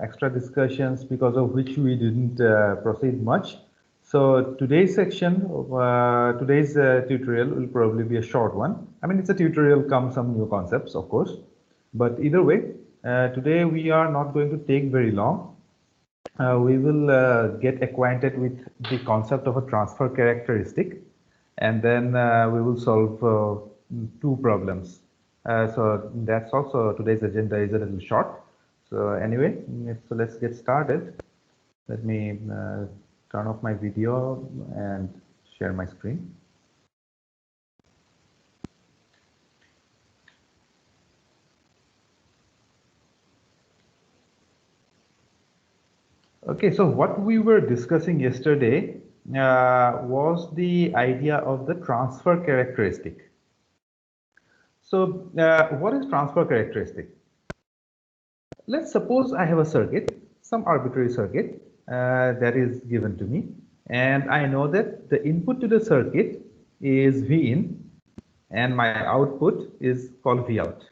extra discussions because of which we didn't proceed much. So today's section, today's tutorial will probably be a short one. I mean, it's a tutorial come some new concepts, of course. But either way, today we are not going to take very long. We will get acquainted with the concept of a transfer characteristic, and then we will solve two problems. So that's also today's agenda is a little short. So anyway, so let's get started. Let me turn off my video and share my screen. Okay, so what we were discussing yesterday was the idea of the transfer characteristic. So what is transfer characteristic? Let's suppose I have a circuit, some arbitrary circuit that is given to me, and I know that the input to the circuit is Vin and my output is called Vout.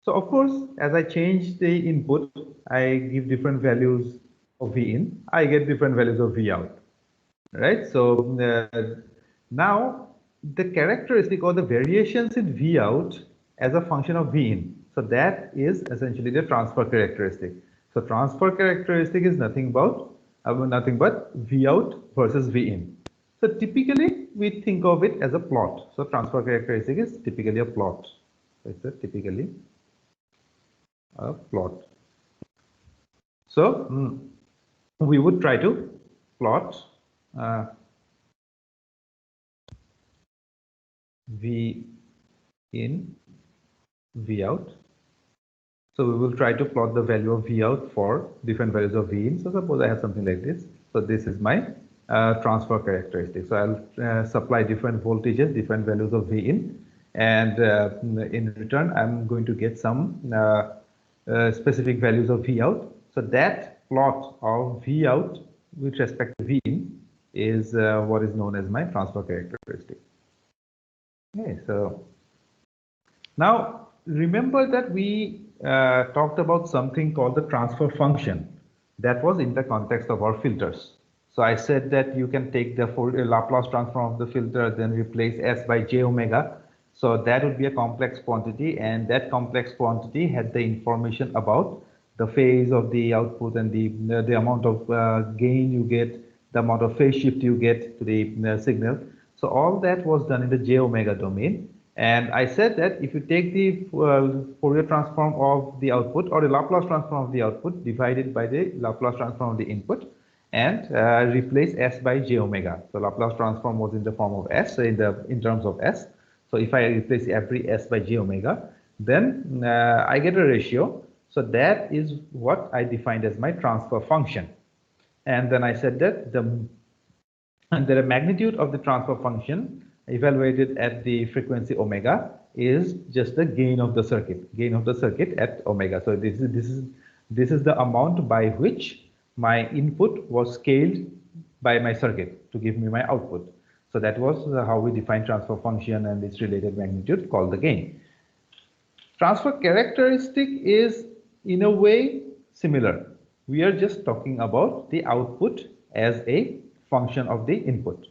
So of course, as I change the input, I give different values of Vin, I get different values of Vout, right? So now the characteristic or the variations in Vout as a function of Vin. So that is essentially the transfer characteristic. So transfer characteristic is nothing but Vout versus Vin. So typically we think of it as a plot. So transfer characteristic is typically a plot. So it's typically a plot. So we would try to plot V in Vout. So we will try to plot the value of Vout for different values of Vin. So suppose I have something like this. So this is my transfer characteristic. So I'll supply different voltages, different values of Vin, and in return I'm going to get some specific values of Vout. So that plot of Vout with respect to Vin is what is known as my transfer characteristic. Okay, so now remember that we talked about something called the transfer function that was in the context of our filters. So I said that you can take the Laplace transform of the filter, then replace S by j omega. So that would be a complex quantity, and that complex quantity had the information about the phase of the output and the amount of gain you get, the amount of phase shift you get to the signal. So all that was done in the j omega domain. And I said that if you take the Fourier transform of the output or the Laplace transform of the output divided by the Laplace transform of the input and replace S by j omega. So Laplace transform was in the form of S, so in terms of S. So if I replace every S by j omega, then I get a ratio. So that is what I defined as my transfer function. And then I said that the magnitude of the transfer function evaluated at the frequency omega is just the gain of the circuit at omega. So this is the amount by which my input was scaled by my circuit to give me my output. So that was how we define transfer function and its related magnitude called the gain. Transfer characteristic is in a way similar. We are just talking about the output as a function of the input.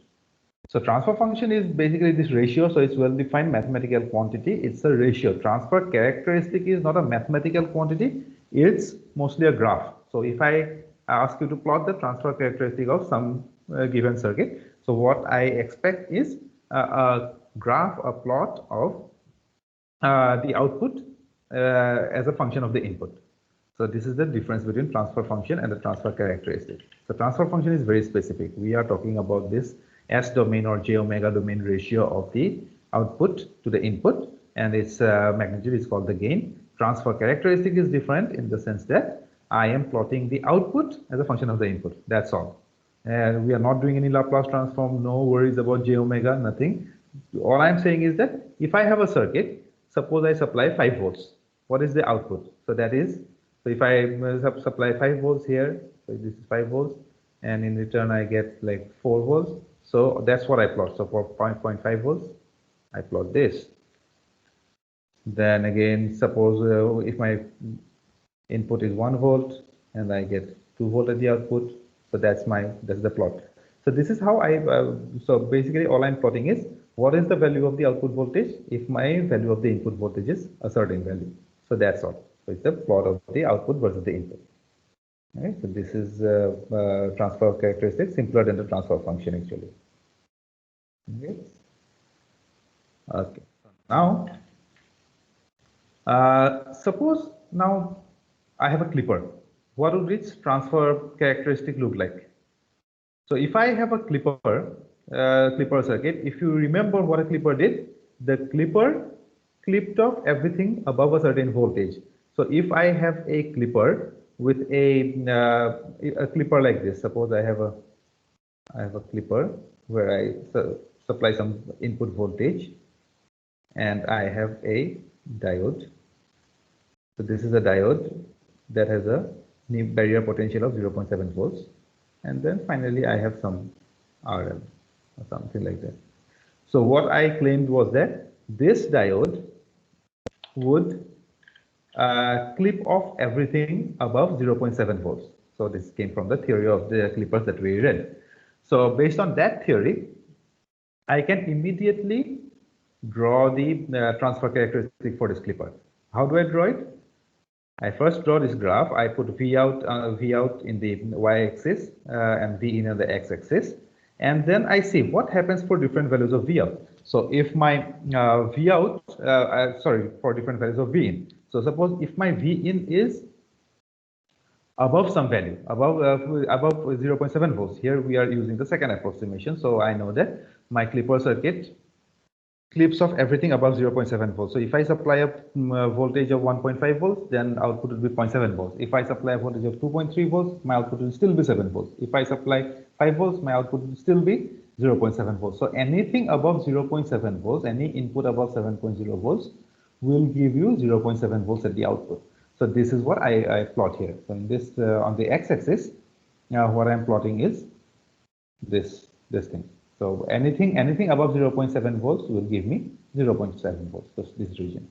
So transfer function is basically this ratio. So it's well-defined mathematical quantity. It's a ratio. Transfer characteristic is not a mathematical quantity. It's mostly a graph. So if I ask you to plot the transfer characteristic of some given circuit, so what I expect is a graph, a plot of the output as a function of the input. So this is the difference between transfer function and the transfer characteristic. So transfer function is very specific. We are talking about this S domain or j omega domain ratio of the output to the input, and its magnitude is called the gain. Transfer characteristic is different in the sense that I am plotting the output as a function of the input. That's all. And we are not doing any Laplace transform, no worries about j omega, nothing. All I'm saying is that if I have a circuit, suppose I supply 5 volts. What is the output? So that is, so if I supply 5 volts here, so this is 5 volts, and in return I get like 4 volts. So that's what I plot. So for 0.5 volts, I plot this. Then again, suppose if my Input is 1 volt and I get 2 volt at the output. So that's the plot. So this is how so basically all I'm plotting is what is the value of the output voltage if my value of the input voltage is a certain value. So that's all. So it's a plot of the output versus the input. Right? So this is transfer characteristic, simpler than the transfer function actually. Okay. Okay. Now, suppose now I have a clipper. What would its transfer characteristic look like? So if I have a clipper circuit, if you remember what a clipper did, the clipper clipped off everything above a certain voltage. So if I have a clipper with a clipper like this, suppose I have a clipper where I supply some input voltage, and I have a diode. So this is a diode that has a barrier potential of 0.7 volts. And then finally, I have some RL or something like that. So what I claimed was that this diode would clip off everything above 0.7 volts. So this came from the theory of the clippers that we read. So based on that theory, I can immediately draw the transfer characteristic for this clipper. How do I draw it? I first draw this graph. I put V out in the y-axis and V in on the x-axis, and then I see what happens for different values of V out. So if my V out, for different values of V in. So suppose if my V in is above some value, above 0.7 volts. Here we are using the second approximation. So I know that my clipper circuit clips off everything above 0.7 volts. So if I supply a voltage of 1.5 volts, then output will be 0.7 volts. If I supply a voltage of 2.3 volts, my output will still be 7 volts. If I supply 5 volts, my output will still be 0.7 volts. So anything above 0.7 volts, any input above 7.0 volts will give you 0.7 volts at the output. So this is what I plot here. So in this, on the x-axis, what I'm plotting is this thing. So anything above 0.7 volts will give me 0.7 volts, this region.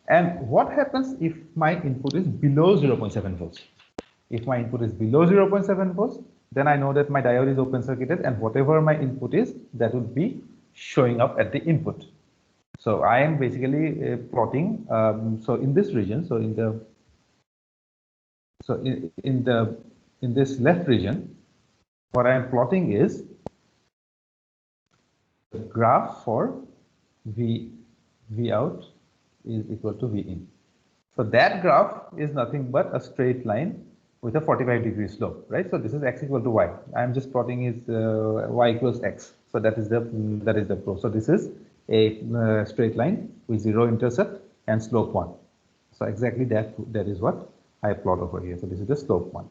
And what happens if my input is below 0.7 volts? If my input is below 0.7 volts, then I know that my diode is open circuited, and whatever my input is, that would be showing up at the input. So I am basically plotting. So in this region, so in this left region, what I am plotting is the graph for V out is equal to V in. So that graph is nothing but a straight line with a 45-degree slope, right? So this is x equal to y. I'm just plotting is y equals x. So that is the pro. So this is a straight line with 0 intercept and slope 1. So exactly that is what I plot over here. So this is the slope 1.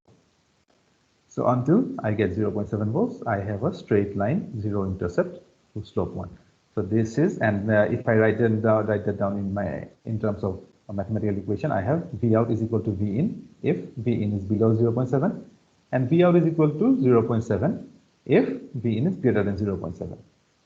So until I get 0.7 volts, I have a straight line, 0 intercept to slope 1. So this is, and if I write that down in terms of a mathematical equation, I have V out is equal to V in if V in is below 0.7, and V out is equal to 0.7 if V in is greater than 0.7.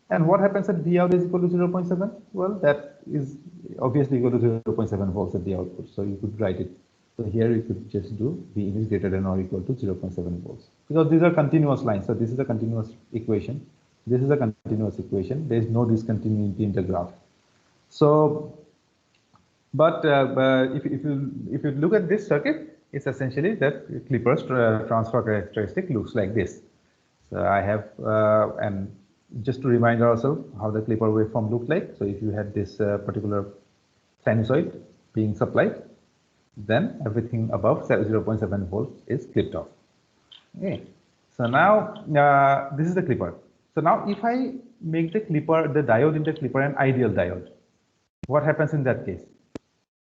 And what happens at V out is equal to 0.7? Well, that is obviously equal to 0.7 volts at the output. So you could write it. So here you could just do V in is greater than or equal to 0.7 volts. Because these are continuous lines. So this is a continuous equation. This is a continuous equation. There is no discontinuity in the graph. So, but if you look at this circuit, it's essentially that clipper's transfer characteristic looks like this. So I have and just to remind ourselves how the clipper waveform looked like. So if you had this particular sinusoid being supplied, then everything above 0.7 volts is clipped off. Okay. So now this is the clipper. So now if I make the diode in the clipper an ideal diode, what happens in that case?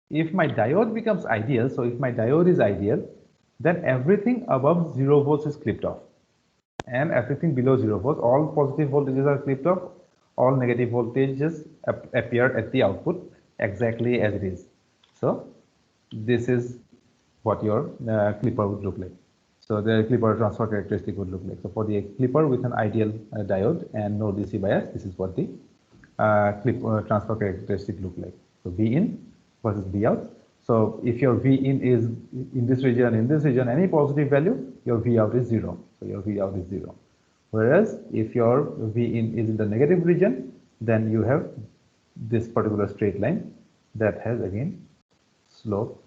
If my diode becomes ideal, so if my diode is ideal, then everything above 0 volts is clipped off. And everything below 0 volts, all positive voltages are clipped off, all negative voltages appear at the output exactly as it is. So this is what your clipper would look like. So the clipper transfer characteristic would look like. So for the clipper with an ideal diode and no DC bias, this is what the transfer characteristic look like. So V in versus V out. So if your V in is in this region, any positive value, your V out is 0. So your V out is 0. Whereas if your V in is in the negative region, then you have this particular straight line that has again slope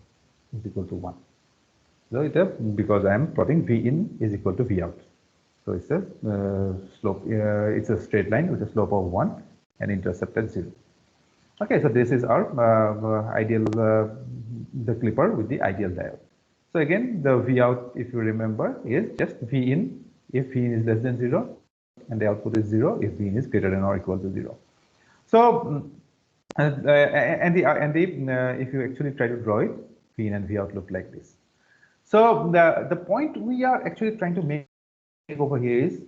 is equal to 1. So because I am plotting V in is equal to V out. So it's a slope, it's a straight line with a slope of 1 and intercept at 0. Okay, so this is our ideal, the clipper with the ideal diode. So again, the V out, if you remember, is just V in if V in is less than 0, and the output is 0 if V in is greater than or equal to 0. So, if you actually try to draw it, V in and V out look like this. So the point we are actually trying to make over here is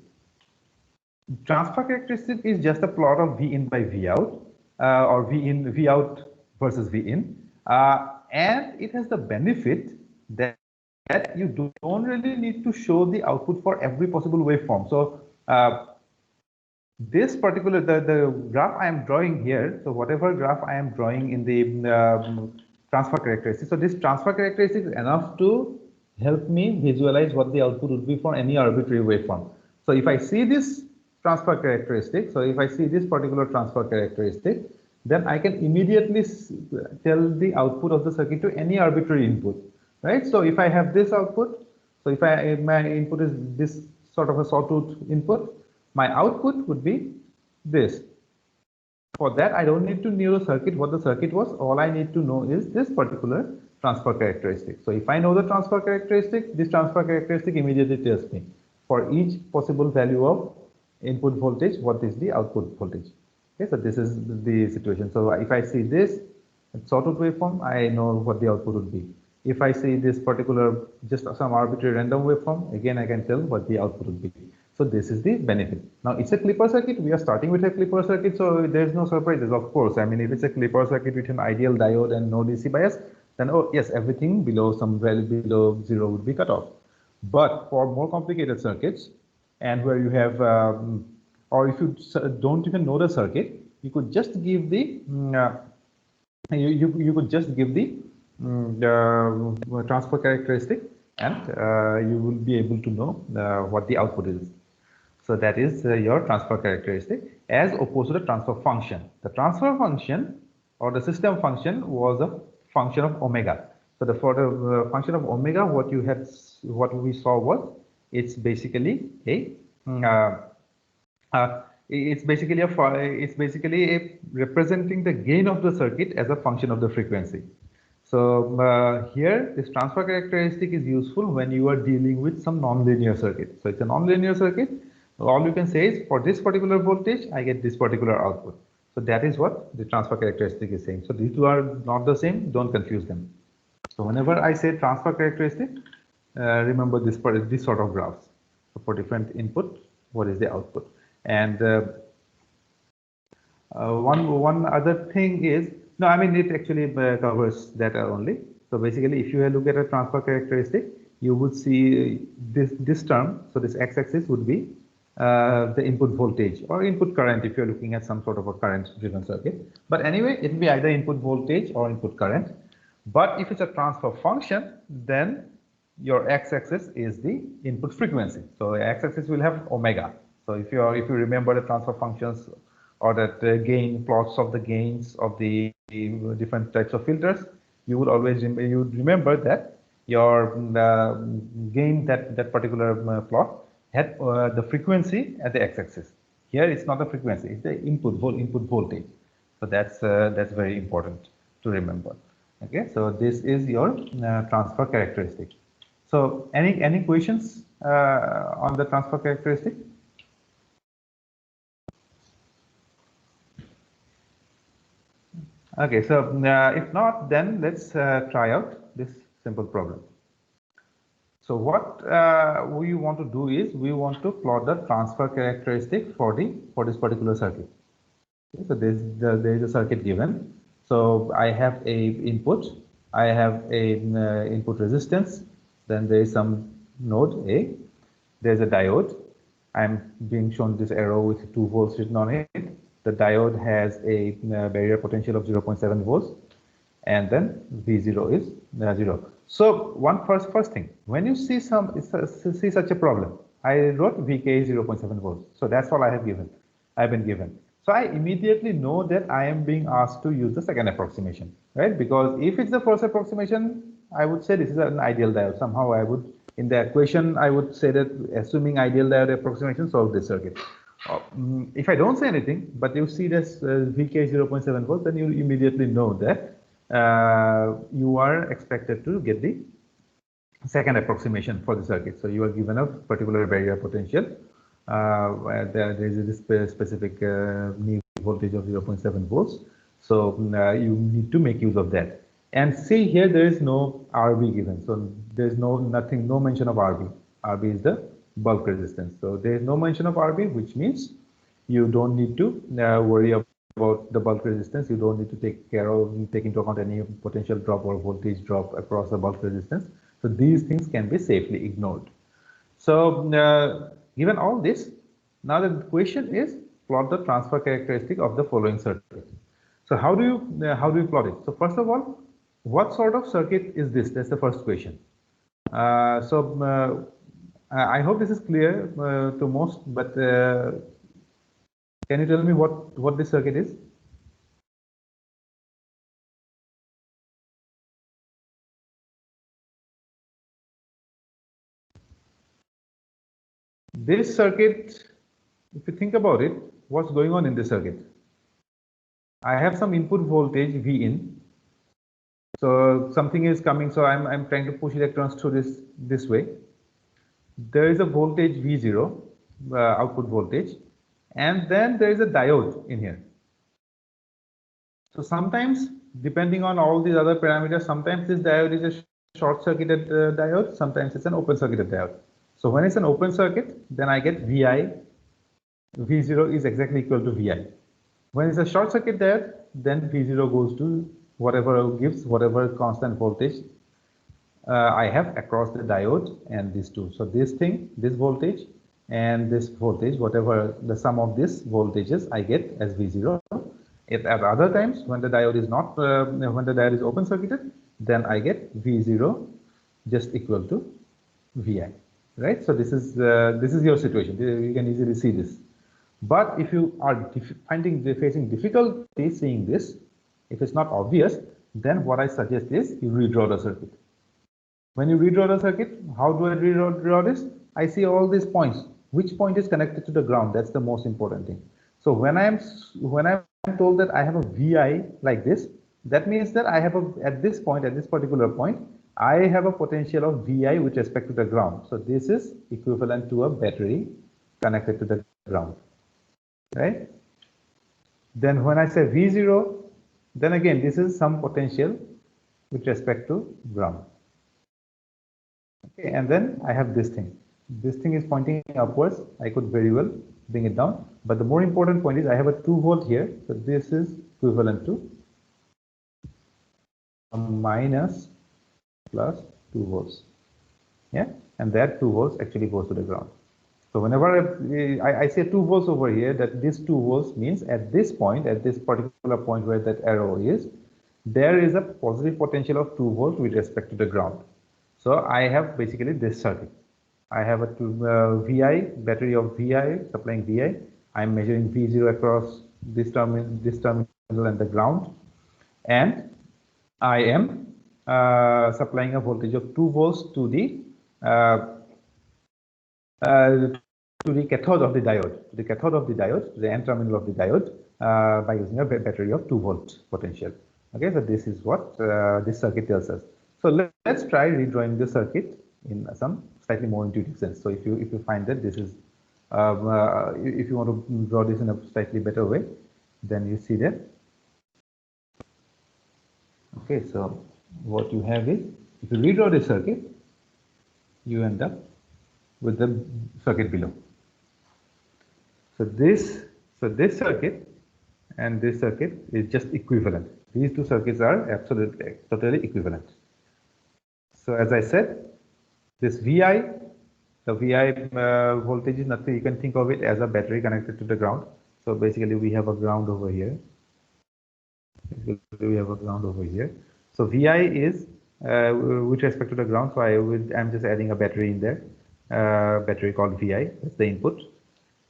transfer characteristic is just a plot of V in by V out, or V out versus V in, and it has the benefit that you don't really need to show the output for every possible waveform. So this particular the graph I am drawing here, so whatever graph I am drawing in the transfer characteristic, so this transfer characteristic is enough to help me visualize what the output would be for any arbitrary waveform. So if I see this transfer characteristic, so if I see this particular transfer characteristic, then I can immediately tell the output of the circuit to any arbitrary input, right? So if I have this output, so if my input is this sort of a sawtooth input, my output would be this. For that, I don't need to know the circuit, what the circuit was. All I need to know is this particular transfer characteristic. So if I know the transfer characteristic, this transfer characteristic immediately tells me for each possible value of input voltage, what is the output voltage. Okay, so this is the situation. So if I see this sawtooth waveform, I know what the output would be. If I see this particular, just some arbitrary random waveform, again, I can tell what the output would be. So this is the benefit. Now it's a clipper circuit. We are starting with a clipper circuit, so there's no surprises, of course. I mean, if it's a clipper circuit with an ideal diode and no DC bias, then oh yes, everything below some value below 0 would be cut off. But for more complicated circuits, and where you have, or if you don't even know the circuit, you could just give the you could just give the transfer characteristic, and you will be able to know what the output is. So that is your transfer characteristic, as opposed to the transfer function. The transfer function or the system function was a function of omega. So for the function of omega, what we saw was it's basically a representing the gain of the circuit as a function of the frequency. So here, this transfer characteristic is useful when you are dealing with some nonlinear circuit. So it's a nonlinear circuit. All you can say is for this particular voltage, I get this particular output. So that is what the transfer characteristic is saying. So these two are not the same. Don't confuse them. So whenever I say transfer characteristic, remember this sort of graphs. So for different input, what is the output? And one other thing is, no, I mean, it actually covers that only. So basically, if you look at a transfer characteristic, you would see this term. So this x-axis would be the input voltage or input current if you're looking at some sort of a current-driven circuit. But anyway, it will be either input voltage or input current. But if it's a transfer function, then your x-axis is the input frequency. So x-axis will have omega. So if you remember the transfer functions or that gain plots of the gains of the different types of filters, you would always remember that your gain that particular plot had the frequency at the x-axis. Here it's not the frequency; it's the input voltage. So that's very important to remember. Okay, so this is your transfer characteristic. So any questions on the transfer characteristic? Okay, so if not, then let's try out this simple problem. So what we want to do is we want to plot the transfer characteristic for this particular circuit. Okay, so there is a circuit given. So I have a input, I have a input resistance, then there is some node A, there's a diode. I'm being shown this arrow with 2 volts written on it. The diode has a barrier potential of 0.7 volts, and then V0 is 0. So first thing, when you see such a problem, I wrote Vk is 0.7 volts. So that's all I've been given. So I immediately know that I am being asked to use the second approximation, right? Because if it's the first approximation, I would say this is an ideal diode. Somehow I would, in the equation, I would say that assuming ideal diode approximation, solve this circuit. If I don't say anything, but you see this Vk 0.7 volts, then you immediately know that you are expected to get the second approximation for the circuit. So you are given a particular barrier potential. There is a specific new voltage of 0.7 volts. So you need to make use of that. And see here, there is no RB given. So there is no mention of RB. RB is the bulk resistance. So there is no mention of RB, which means you don't need to worry about the bulk resistance. You don't need to take into account any potential drop or voltage drop across the bulk resistance. So these things can be safely ignored. So given all this, now the question is plot the transfer characteristic of the following circuit. So how do you plot it? So first of all, what sort of circuit is this? That's the first question. I hope this is clear to most, but can you tell me what this circuit is? This circuit, if you think about it, what's going on in this circuit? I have some input voltage V in. So something is coming, so I'm trying to push electrons through this way. There is a voltage V0, output voltage, and then there is a diode in here. So sometimes, depending on all these other parameters, sometimes this diode is a short-circuited diode, sometimes it's an open-circuited diode. So when it's an open circuit, then I get Vi, V0 is exactly equal to Vi. When it's a short circuit diode, then V0 goes to whatever constant voltage I have across the diode and these two. So this voltage and this voltage, whatever the sum of these voltages, I get as V0. If at other times when the diode is not, when the diode is open circuited, then I get V0 just equal to Vi, right? So this is your situation. You can easily see this. But if you are facing difficulty seeing this, if it's not obvious, then what I suggest is you redraw the circuit. When you redraw the circuit, how do I redraw this? I see all these points. Which point is connected to the ground? That's the most important thing. So when I'm told that I have a Vi like this, that means that I have at this particular point, I have a potential of Vi with respect to the ground. So this is equivalent to a battery connected to the ground, right? Then when I say V0, then again, this is some potential with respect to ground. Okay, and then I have this thing. This thing is pointing upwards. I could very well bring it down. But the more important point is I have a 2 volt here. So this is equivalent to a minus plus 2 volts. Yeah, and that 2 volts actually goes to the ground. So whenever I say 2 volts over here, that this 2 volts means at this point, at this particular point where that arrow is, there is a positive potential of 2 volts with respect to the ground. So I have basically this circuit. I have a Vi, battery of Vi, supplying Vi. I'm measuring V0 across this terminal and the ground. And I am supplying a voltage of 2 volts to the cathode of the diode, to the N terminal of the diode, by using a battery of 2 volt potential. Okay, so this is what this circuit tells us. So let's try redrawing the circuit in some slightly more intuitive sense. So if you find that this is, if you want to draw this in a slightly better way, then you see that. Okay, so what you have is, if you redraw the circuit, you end up with the circuit below. So this circuit and this circuit is just equivalent. These two circuits are absolutely totally equivalent. So as I said, this Vi, the Vi voltage is nothing. You can think of it as a battery connected to the ground. So basically, we have a ground over here. We have a ground over here. So Vi is with respect to the ground. So I'm just adding a battery in there. Battery called Vi. That's the input.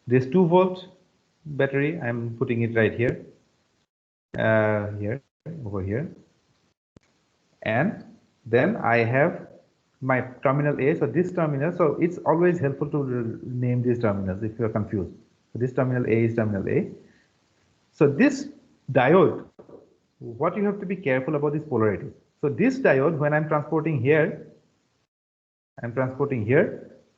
This 2-volt battery, I'm putting it right here. Over here. And then I have my terminal A. So this terminal, so it's always helpful to name these terminals if you're confused. So this terminal A is terminal A. So this diode, what you have to be careful about is polarity. So this diode, when I'm transporting here,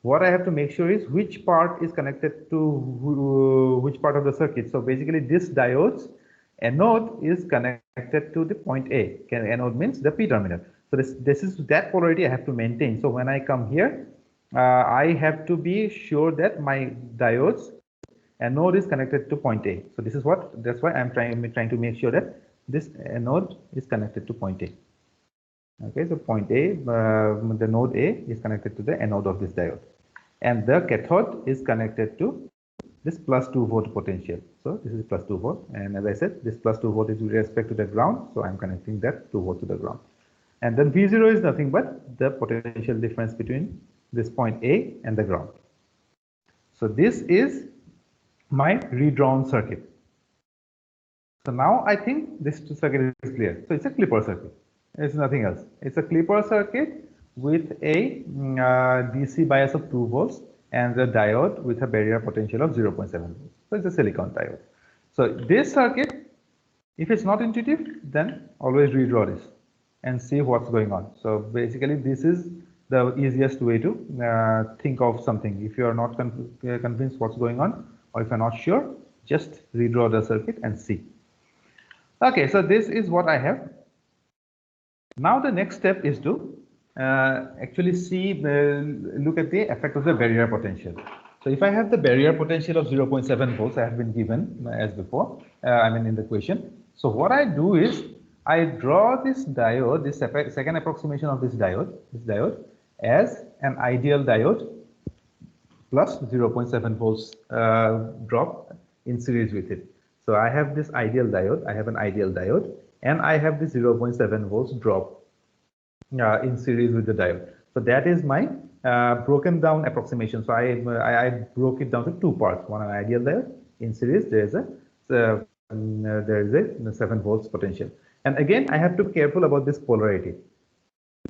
what I have to make sure is which part is connected to which part of the circuit. So basically this diode's anode is connected to the point A. Anode means the P terminal. So this is that polarity I have to maintain. So when I come here, I have to be sure that my diode's anode is connected to point A. So this is that's why I'm trying to make sure that this anode is connected to point A. Okay, so point A, the node A is connected to the anode of this diode, and the cathode is connected to this plus 2-volt potential. So this is plus 2 volt, and as I said, this plus 2 volt is with respect to the ground, so I'm connecting that 2 volt to the ground. And then V0 is nothing but the potential difference between this point A and the ground. So this is my redrawn circuit. So now I think this circuit is clear. So it's a clipper circuit. It's nothing else. It's a clipper circuit with a DC bias of 2 volts and the diode with a barrier potential of 0.7 volts. So it's a silicon diode. So this circuit, if it's not intuitive, then always redraw this and see what's going on. So basically, this is the easiest way to think of something. If you are not convinced what's going on, or if you're not sure, just redraw the circuit and see. Okay, so this is what I have. Now the next step is to actually look at the effect of the barrier potential. So if I have the barrier potential of 0.7 volts, I have been given as before, in the question. So what I do is I draw this diode, this second approximation of this diode as an ideal diode plus 0.7 volts drop in series with it. So I have this ideal diode, and I have this 0.7 volts drop in series with the diode. So that is my broken down approximation. So I broke it down to 2 parts. One an ideal diode. In series there is a 7 volts potential. And again, I have to be careful about this polarity.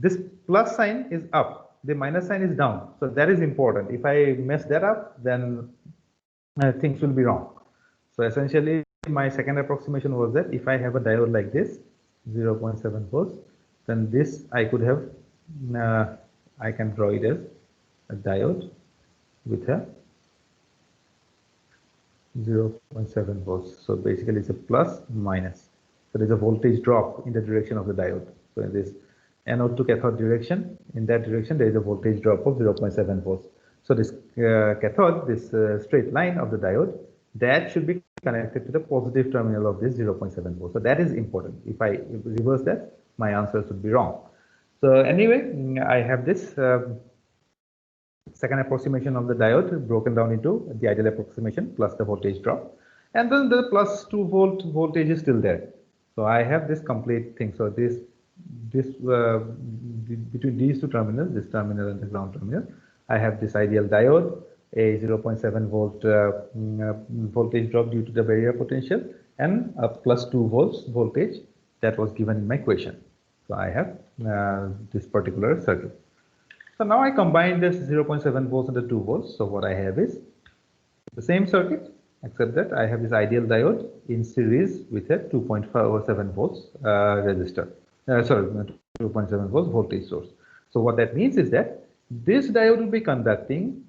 This plus sign is up, the minus sign is down. So that is important. If I mess that up, then things will be wrong. So essentially, my second approximation was that if I have a diode like this, 0.7 volts, then this I could have, I can draw it as a diode with a 0.7 volts. So basically, it's a plus minus. So there's a voltage drop in the direction of the diode. So in this anode to cathode direction, in that direction, there is a voltage drop of 0.7 volts. So this cathode, this straight line of the diode, that should be connected to the positive terminal of this 0.7 volts. So that is important. If I reverse that, my answer should be wrong. So anyway, I have this second approximation of the diode broken down into the ideal approximation plus the voltage drop. And then the plus 2 volt voltage is still there. So I have this complete thing. So this between these two terminals, this terminal and the ground terminal, I have this ideal diode, a 0.7 volt voltage drop due to the barrier potential, and a plus 2 volts voltage that was given in my question. So I have this particular circuit. So now I combine this 0.7 volts and the 2 volts. So what I have is the same circuit, except that I have this ideal diode in series with a 2.7 volts resistor. 2.7 volts voltage source. So what that means is that this diode will be conducting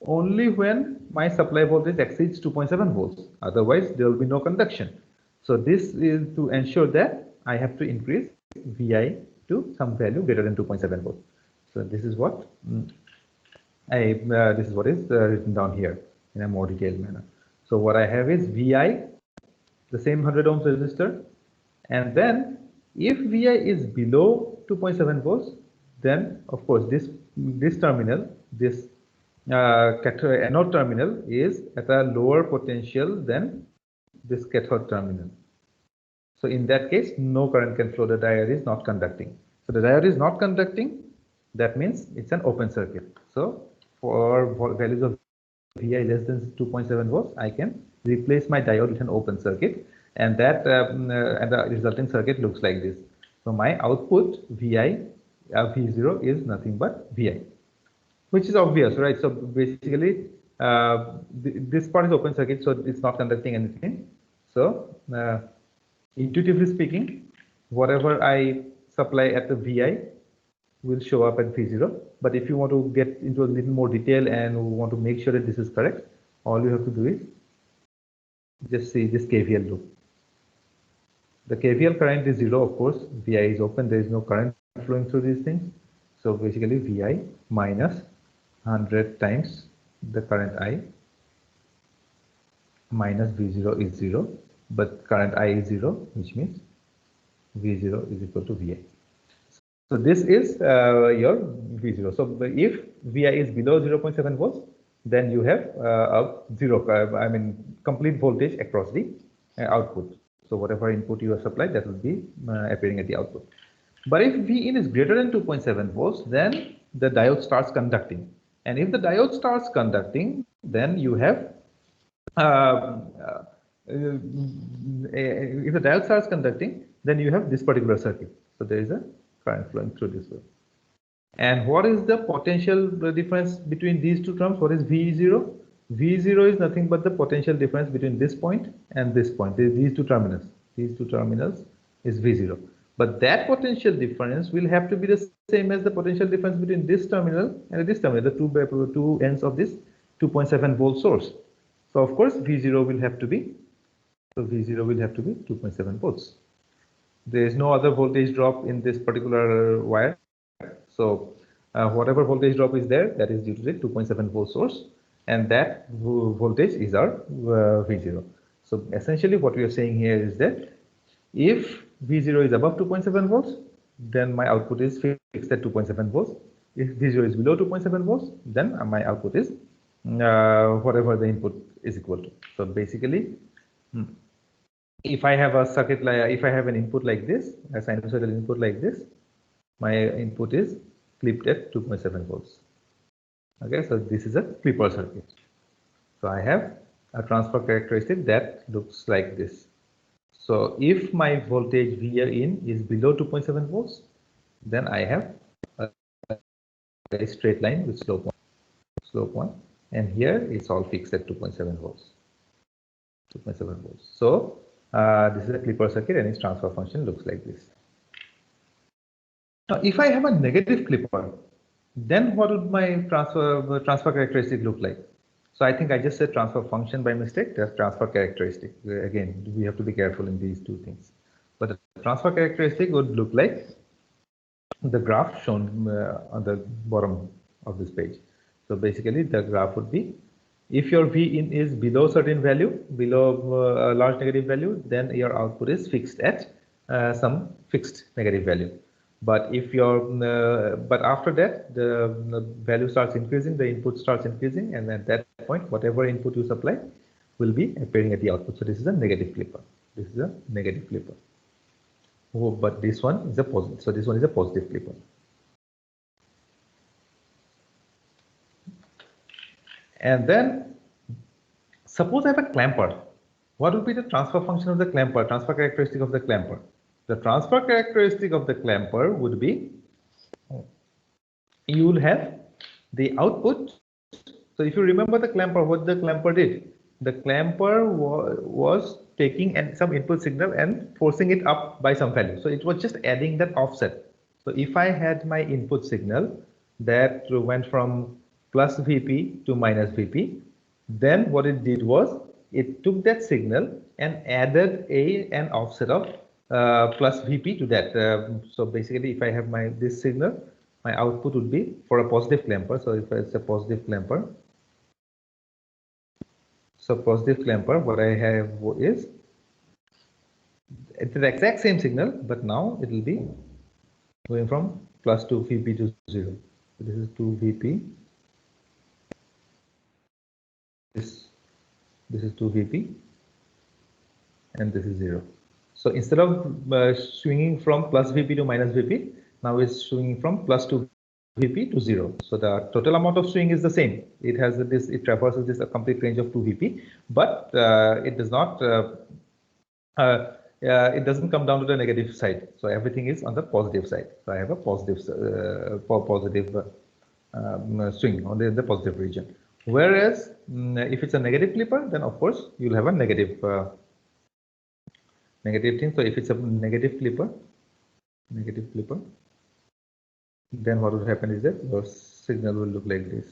only when my supply voltage exceeds 2.7 volts. Otherwise, there will be no conduction. So this is to ensure that I have to increase Vi to some value greater than 2.7 volts. So this is what is written down here in a more detailed manner. So what I have is Vi, the same 100 ohms resistor, and then if Vi is below 2.7 volts, then of course this terminal, this anode terminal is at a lower potential than this cathode terminal. So in that case, no current can flow. The diode is not conducting. So the diode is not conducting. That means it's an open circuit. So for values of Vi less than 2.7 volts, I can replace my diode with an open circuit, and that and the resulting circuit looks like this. So my output Vi V0 is nothing but Vi, which is obvious, right? So basically, this part is open circuit, so it's not conducting anything. So intuitively speaking, whatever I supply at the Vi will show up at V0. But if you want to get into a little more detail and want to make sure that this is correct, all you have to do is just see this KVL loop. The KVL current is 0, of course. Vi is open, there is no current flowing through these things. So basically Vi minus 100 times the current I minus V0 is 0, but current I is 0, which means V0 is equal to Vi. So this is your V0. So if Vi is below 0.7 volts, then you have a complete voltage across the output. So whatever input you have supplied, that will be appearing at the output. But if Vin is greater than 2.7 volts, then the diode starts conducting. And if the diode starts conducting, then you have if the diode starts conducting, then you have this particular circuit. So there is a current flowing through this way. And what is the potential difference between these two terms? What is V0? V0 is nothing but the potential difference between this point and this point. These two terminals. These two terminals is V0. But that potential difference will have to be the same as the potential difference between this terminal and this terminal, the two ends of this 2.7 volt source. So of course V0 will have to be, so V0 will have to be 2.7 volts. There is no other voltage drop in this particular wire. So whatever voltage drop is there, that is due to the 2.7 volt source, and that voltage is our V0. So essentially what we are saying here is that if V0 is above 2.7 volts, then my output is fixed at 2.7 volts. If V0 is below 2.7 volts, then my output is whatever the input is equal to. So basically, if I have a circuit, like if I have an input like this, a sinusoidal input like this, my input is clipped at 2.7 volts. Okay, so this is a clipper circuit. So I have a transfer characteristic that looks like this. So if my voltage Vin is below 2.7 volts, then I have a straight line with slope 1, and here it's all fixed at 2.7 volts. 2.7 volts. So this is a clipper circuit, and its transfer function looks like this. Now, if I have a negative clipper, then what would my transfer characteristic look like? So I think I just said transfer function by mistake. That's transfer characteristic. Again, we have to be careful in these two things. But the transfer characteristic would look like the graph shown on the bottom of this page. So basically, the graph would be, if your Vin is below certain value, below a large negative value, then your output is fixed at some fixed negative value. But if but after that, the value starts increasing, the input starts increasing, and at that point, whatever input you supply will be appearing at the output. So this is a negative clipper. This is a negative clipper. Oh, but this one is a positive. So this one is a positive clipper. And then suppose I have a clamper. What would be the transfer function of the clamper, transfer characteristic of the clamper? The transfer characteristic of the clamper would be, you will have the output. So if you remember the clamper, what the clamper did? The clamper was taking some input signal and forcing it up by some value. So it was just adding that offset. So if I had my input signal that went from plus Vp to minus Vp, then what it did was it took that signal and added an offset of plus Vp to that. So basically, if I have this signal, my output would be for a positive clamper. So if it's a positive clamper, so positive clamper, what I have is it's the exact same signal, but now it will be going from plus 2 Vp to 0. So this is 2 Vp. This is 2 Vp, and this is 0. So instead of swinging from plus VP to minus VP, now it's swinging from plus 2 VP to 0. So the total amount of swing is the same. It has this, it traverses this a complete range of 2 VP, but it does not, it doesn't come down to the negative side. So everything is on the positive side. So I have a positive, swing on the positive region. Whereas if it's a negative clipper, then of course you'll have a negative thing. So if it's a negative clipper, then what will happen is that your signal will look like this.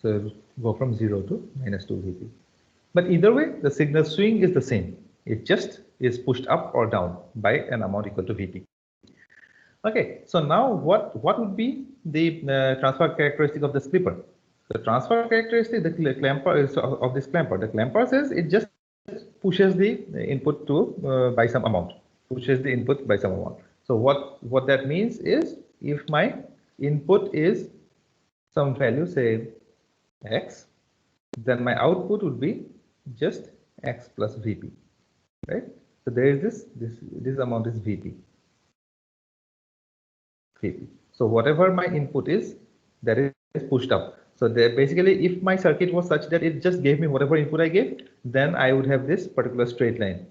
So it will go from 0 to minus 2 VP. But either way, the signal swing is the same. It just is pushed up or down by an amount equal to VP. Okay, so now what would be the transfer characteristic of this clipper? The transfer characteristic, the clamper is of this clamper. The clamper says it just pushes the input to by some amount. Pushes the input by some amount. So what that means is, if my input is some value, say X, then my output would be just X plus VP, right? So there is this amount is VP. So whatever my input is, that is pushed up. So there, basically, if my circuit was such that it just gave me whatever input I gave, then I would have this particular straight line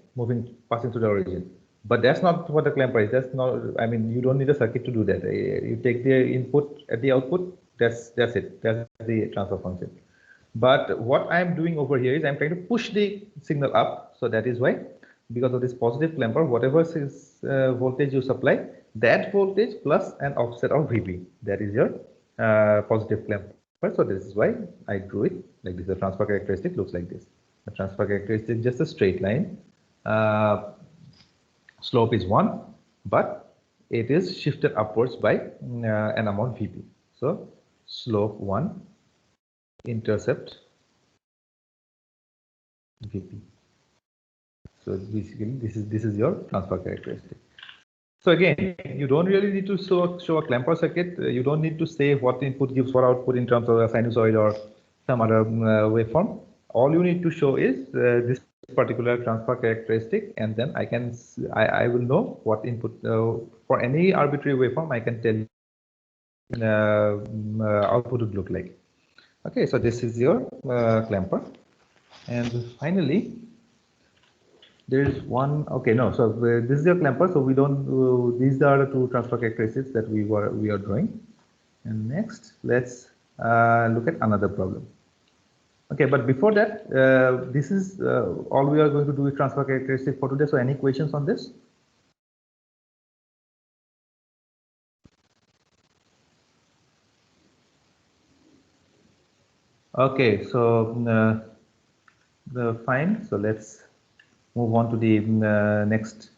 passing through the origin. But that's not what the clamper is. That's not, I mean, you don't need a circuit to do that. You take the input at the output, that's it. That's the transfer function. But what I'm doing over here is I'm trying to push the signal up. So that is why, because of this positive clamper, whatever is voltage you supply, that voltage plus an offset of VP, that is your positive clamper. So this is why I drew it like this. The transfer characteristic looks like this. The transfer characteristic is just a straight line. Slope is 1, but it is shifted upwards by an amount VP. So slope 1, intercept VP. So basically, this is your transfer characteristic. So again, you don't really need to show a clamper circuit. You don't need to say what input gives what output in terms of a sinusoid or some other waveform. All you need to show is this particular transfer characteristic, and then I will know what input for any arbitrary waveform. I can tell you output would look like. Okay, so this is your clamper, and finally there is one. Okay, no, so this is your clamper. So we don't. These are the two transfer characteristics that we are drawing. And next, let's look at another problem. Okay, but before that, this is all we are going to do with transfer characteristic for today. So any questions on this? Okay, so fine. So let's move on to the next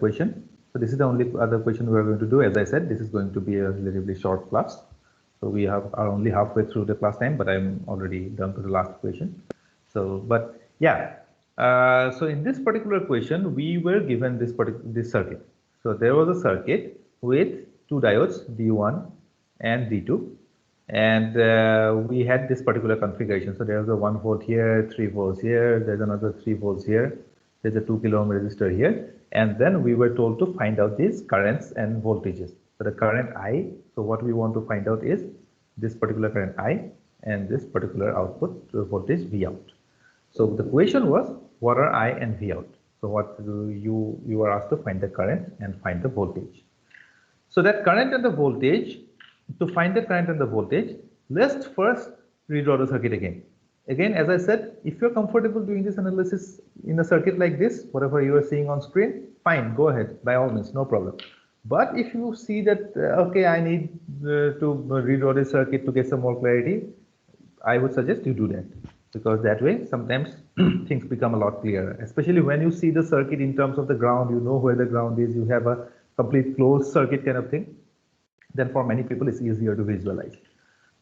question. So this is the only other question we are going to do. As I said, this is going to be a relatively short class. So we are only halfway through the class time, but I'm already done to the last question. So, but yeah. So in this particular question, we were given this circuit. So there was a circuit with two diodes, D1 and D2. And we had this particular configuration. So there's a 1 volt here, 3 volts here, there's another 3 volts here, there's a 2 kilo ohm resistor here. And then we were told to find out these currents and voltages. So the current I, so what we want to find out is this particular current I and this particular output voltage V out. So the question was, what are I and V out? So what you are asked to find the current and find the voltage. So that current and the voltage, to find the current and the voltage, let's first redraw the circuit again. Again, as I said, if you're comfortable doing this analysis in a circuit like this, whatever you are seeing on screen, fine, go ahead, by all means, no problem. But if you see that, okay, I need to redraw this circuit to get some more clarity, I would suggest you do that, because that way sometimes things become a lot clearer, especially when you see the circuit in terms of the ground, you know where the ground is, you have a complete closed circuit kind of thing. Then for many people it's easier to visualize.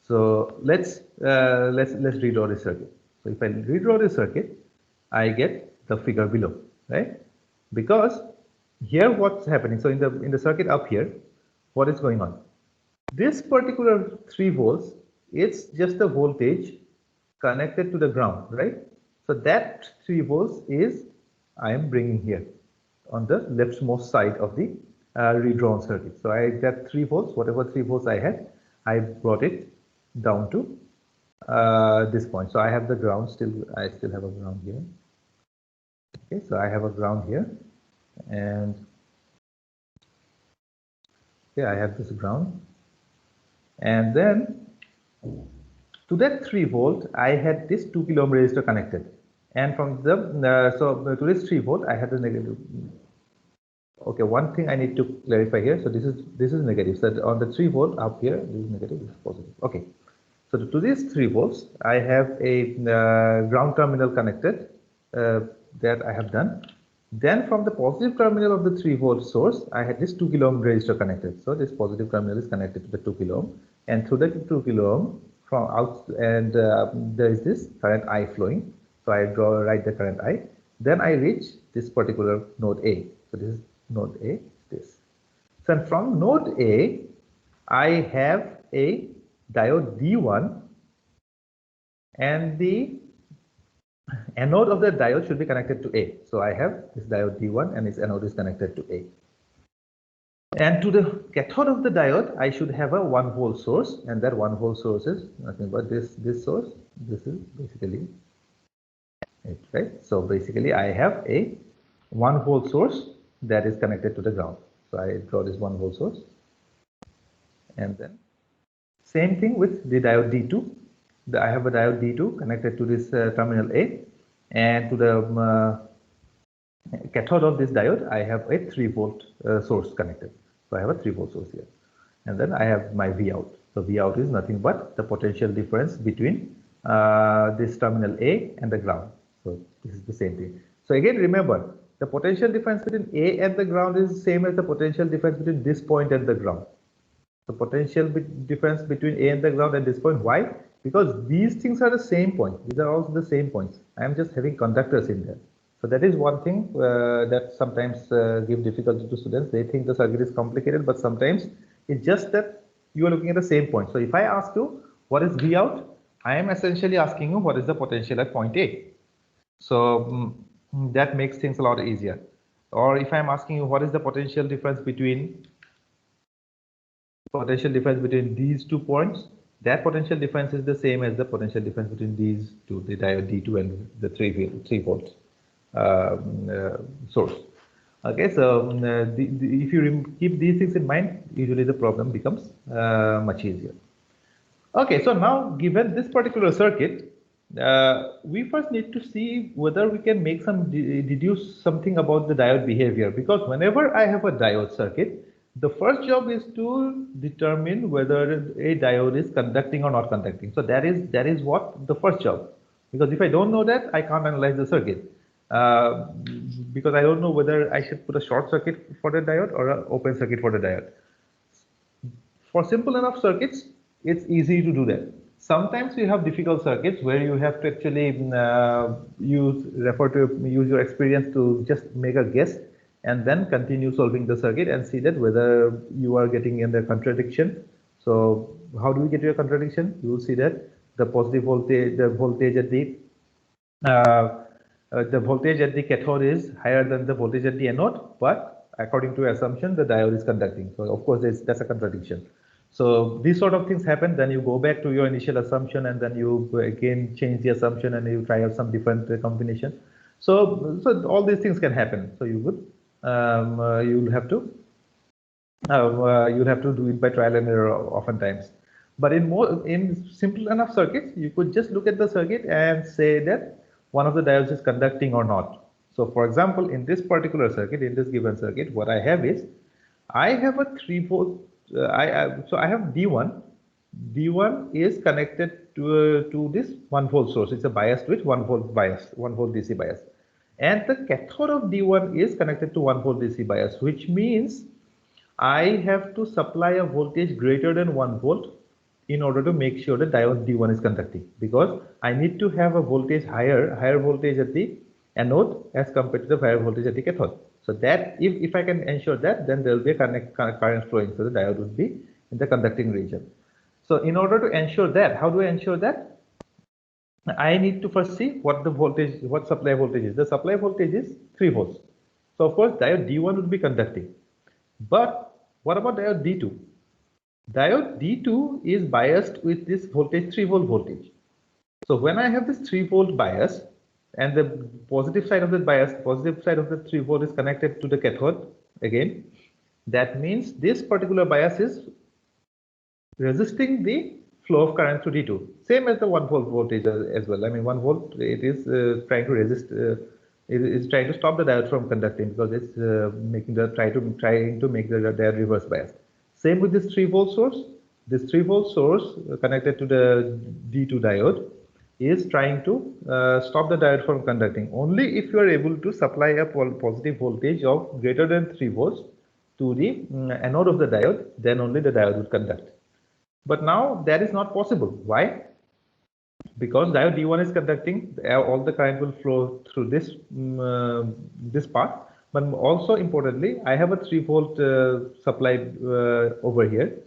So let's redraw this circuit. So if I redraw this circuit, I get the figure below, right? Because here what's happening, so in the circuit up here, what is going on? This particular 3 volts, it's just the voltage connected to the ground, right? So that 3 volts is I am bringing here. on the leftmost side of the redrawn circuit. So I got 3 volts, whatever 3 volts I had, I brought it down to this point. So I have the ground still, I still have a ground here. Okay, so I have a ground here, and I have this ground, and then to that 3 volt I had this 2 kilo ohm resistor connected, and from the to this 3 volt I had the negative. Okay, one thing I need to clarify here. So this is negative. So on the 3 volt up here, this is negative, this is positive. Okay, so to these 3 volts I have a ground terminal connected, that I have done. Then from the positive terminal of the 3 volt source, I had this 2 kilo ohm resistor connected. So this positive terminal is connected to the 2 kilo ohm, and through the 2 kilo ohm from out, and there is this current I flowing. So I write the current I. Then I reach this particular node A. So this is node A. This. So from node A, I have a diode D1, and the anode of the diode should be connected to A. So I have this diode D1 and its anode is connected to A. And to the cathode of the diode, I should have a 1 volt source, and that 1 volt source is nothing but this source. This is basically it, right? So basically I have a 1 volt source that is connected to the ground. So I draw this 1 volt source, and then same thing with the diode D2. I have a diode D2 connected to this terminal A, and to the cathode of this diode, I have a 3 volt source connected. So I have a 3 volt source here, and then I have my V out. So V out is nothing but the potential difference between this terminal A and the ground. So this is the same thing. So again, remember, the potential difference between A and the ground is the same as the potential difference between this point and the ground. The potential difference between A and the ground at this point. Why? Because these things are the same point. These are also the same points. I am just having conductors in there. So that is one thing that sometimes give difficulty to students. They think the circuit is complicated, but sometimes it's just that you are looking at the same point. So if I ask you what is V out, I am essentially asking you what is the potential at point A. So that makes things a lot easier. Or if I am asking you what is the potential difference between these 2 points, that potential difference is the same as the potential difference between these two, the diode D2 and the 3 volts source. Okay, so if you keep these things in mind, usually the problem becomes much easier. Okay, so now given this particular circuit, we first need to see whether we can make some deduce something about the diode behavior, because whenever I have a diode circuit, the first job is to determine whether a diode is conducting or not conducting. So that is what the first job, because if I don't know that, I can't analyze the circuit, because I don't know whether I should put a short circuit for the diode or an open circuit for the diode. For simple enough circuits, it's easy to do that. Sometimes you have difficult circuits where you have to actually use your experience to just make a guess and then continue solving the circuit and see that whether you are getting in the contradiction. So how do we get to a contradiction? You will see that the positive voltage, the voltage at the cathode is higher than the voltage at the anode, but according to assumption, the diode is conducting. So of course, that's a contradiction. So these sort of things happen. Then you go back to your initial assumption, and then you again change the assumption, and you try out some different combination. So all these things can happen. So you would you'll have to do it by trial and error oftentimes. But in simple enough circuits, you could just look at the circuit and say that one of the diodes is conducting or not. So for example, in this particular circuit, in this given circuit, what I have is I have a 3 volt. So I have D1. D1 is connected to this 1 volt source. It's a bias switch, 1 volt bias, 1 volt DC bias. And the cathode of D1 is connected to 1 volt DC bias, which means I have to supply a voltage greater than 1 volt in order to make sure the diode D1 is conducting, because I need to have a voltage higher voltage at the anode as compared to the higher voltage at the cathode. So that if I can ensure that, then there will be a current flowing, so the diode would be in the conducting region. So in order to ensure that, how do I ensure that? I need to first see what the voltage, what supply voltage is. The supply voltage is 3 volts. So of course diode D1 would be conducting. But what about diode D2? Diode D2 is biased with this voltage 3 volt voltage. So when I have this 3 volt bias and the positive side of the bias, positive side of the 3 volt is connected to the cathode again, that means this particular bias is resisting the flow of current through D2. Same as the 1 volt voltage as well. I mean 1 volt, it is trying to resist, it is trying to stop the diode from conducting because it's trying to make the diode reverse bias. Same with this 3 volt source. This 3 volt source connected to the D2 diode is trying to stop the diode from conducting. Only if you are able to supply a positive voltage of greater than 3 volts to the anode of the diode, then only the diode will conduct. But now that is not possible. Why? Because diode D1 is conducting, all the current will flow through this this path. But also importantly, I have a 3 volt supply over here.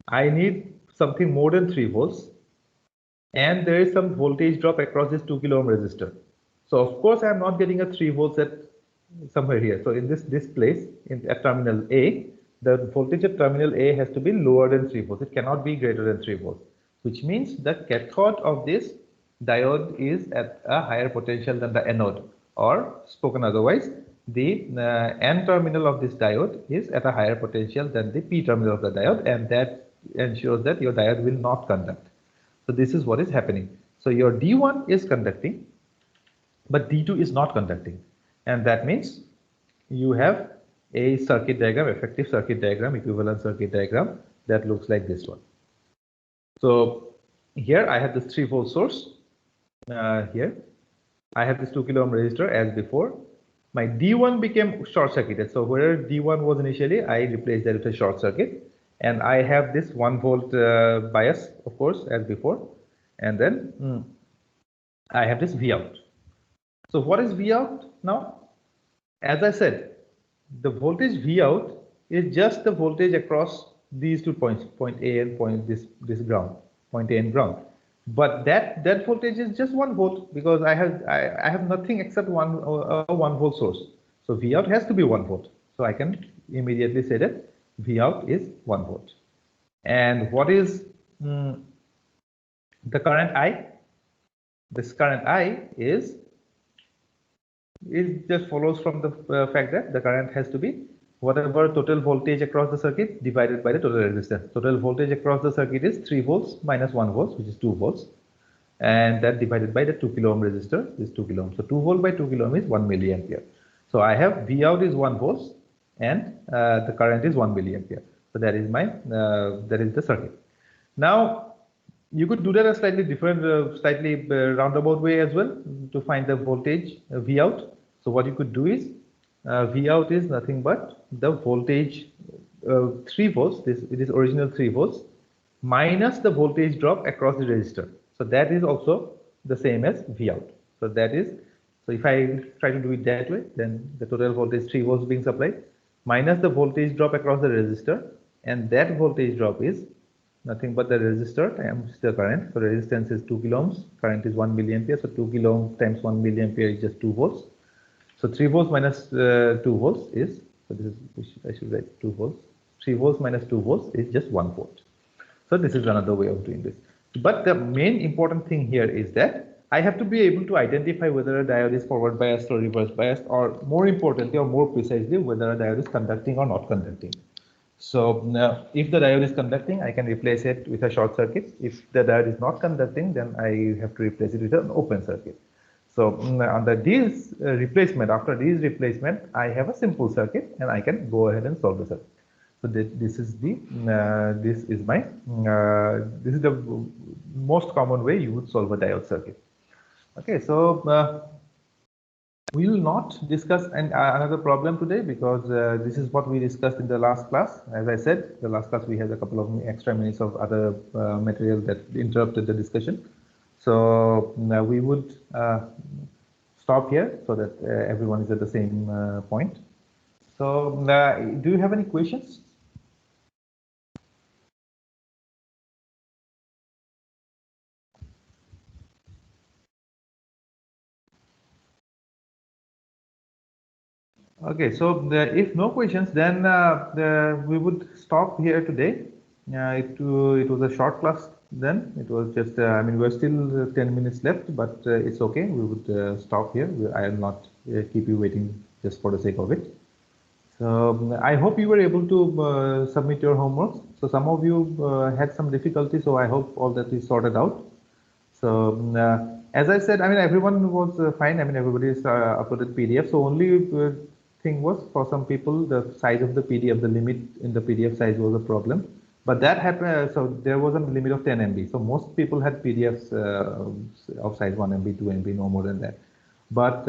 I need something more than 3 volts, and there is some voltage drop across this 2 kilo ohm resistor. So of course I am not getting a 3 volts at somewhere here. So in this place at terminal A, the voltage at terminal A has to be lower than 3 volts. It cannot be greater than 3 volts, which means the cathode of this diode is at a higher potential than the anode, or spoken otherwise, the N terminal of this diode is at a higher potential than the P terminal of the diode, and that ensures that your diode will not conduct. So this is what is happening. So your D1 is conducting, but D2 is not conducting. And that means you have a circuit diagram, effective circuit diagram, equivalent circuit diagram that looks like this one. So here I have this 3 volt source. Here I have this 2 kilo ohm resistor as before. My D1 became short circuited. So where D1 was initially, I replaced that with a short circuit. And I have this 1 volt bias, of course, as before. And then I have this V out. So what is V out now? As I said, the voltage V out is just the voltage across these 2 points, point A and point this ground, point A and ground. But that voltage is just 1 volt because I have nothing except one 1 volt source. So V out has to be 1 volt. So I can immediately say that V out is 1 volt. And what is the current I? This current I is, it just follows from the fact that the current has to be whatever total voltage across the circuit divided by the total resistance. Total voltage across the circuit is 3 volts minus 1 volts, which is 2 volts. And that divided by the 2 kilo ohm resistor is 2 kilo ohm. So 2 volt by 2 kilo ohm is 1 milliampere. So I have V out is 1 volts and the current is 1 milliampere. So that is my, that is the circuit. Now, you could do that a slightly different, slightly roundabout way as well to find the voltage V out. So what you could do is V out is nothing but the voltage 3 volts, it is original 3 volts minus the voltage drop across the resistor. So that is also the same as V out. So that is, so if I try to do it that way, then the total voltage 3 volts being supplied minus the voltage drop across the resistor, and that voltage drop is nothing but the resistor times the current. So resistance is 2 kilo ohms, current is 1 milliampere. So 2 kilo ohms times 1 milliampere is just 2 volts. So 3 volts minus 2 volts is, so this is, I should write 2 volts. 3 volts minus 2 volts is just 1 volt. So this is another way of doing this. But the main important thing here is that I have to be able to identify whether a diode is forward biased or reverse biased, or more importantly or more precisely, whether a diode is conducting or not conducting. So now, if the diode is conducting, I can replace it with a short circuit. If the diode is not conducting, then I have to replace it with an open circuit. So under this replacement, after this replacement, I have a simple circuit and I can go ahead and solve the circuit. So this is the this is my this is the most common way you would solve a diode circuit. Okay, so we will not discuss another problem today because this is what we discussed in the last class. As I said, the last class we had a couple of extra minutes of other material that interrupted the discussion. So we would stop here so that everyone is at the same point. So do you have any questions? Okay, so if no questions, then we would stop here today. It was a short class then. It was just, I mean, we're still 10 minutes left, but it's okay. We would stop here. I will not keep you waiting just for the sake of it. So I hope you were able to submit your homeworks. So some of you had some difficulty, so I hope all that is sorted out. So as I said, I mean, everyone was fine. I mean, everybody is uploaded PDF. So only thing was for some people, the size of the PDF, the limit in the PDF size was a problem. But that happened. So there was a limit of 10 MB. So most people had PDFs of size 1 MB, 2 MB, no more than that. But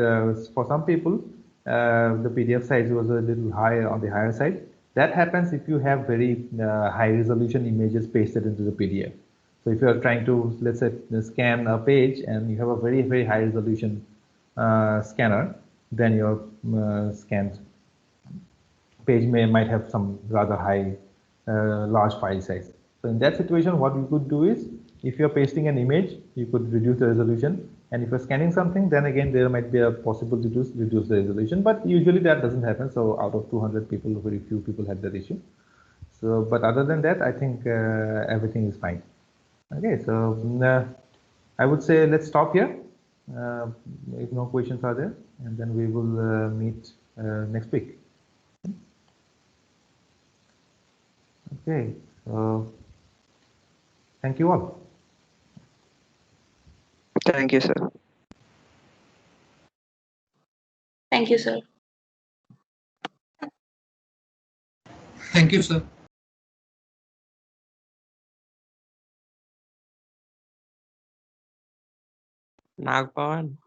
for some people, the PDF size was a little higher on the higher side. That happens if you have very high resolution images pasted into the PDF. So if you are trying to, let's say, scan a page and you have a very, very high resolution scanner, then your scanned page might have some rather high, large file size. So in that situation, what you could do is, if you're pasting an image, you could reduce the resolution. And if you're scanning something, then again, there might be a possible to reduce the resolution, but usually that doesn't happen. So out of 200 people, very few people had that issue. So, but other than that, I think everything is fine. Okay, so I would say let's stop here. If no questions are there, and then we will meet next week. Okay, so thank you all. Thank you, sir. Thank you, sir. Thank you, sir. Nagpawan.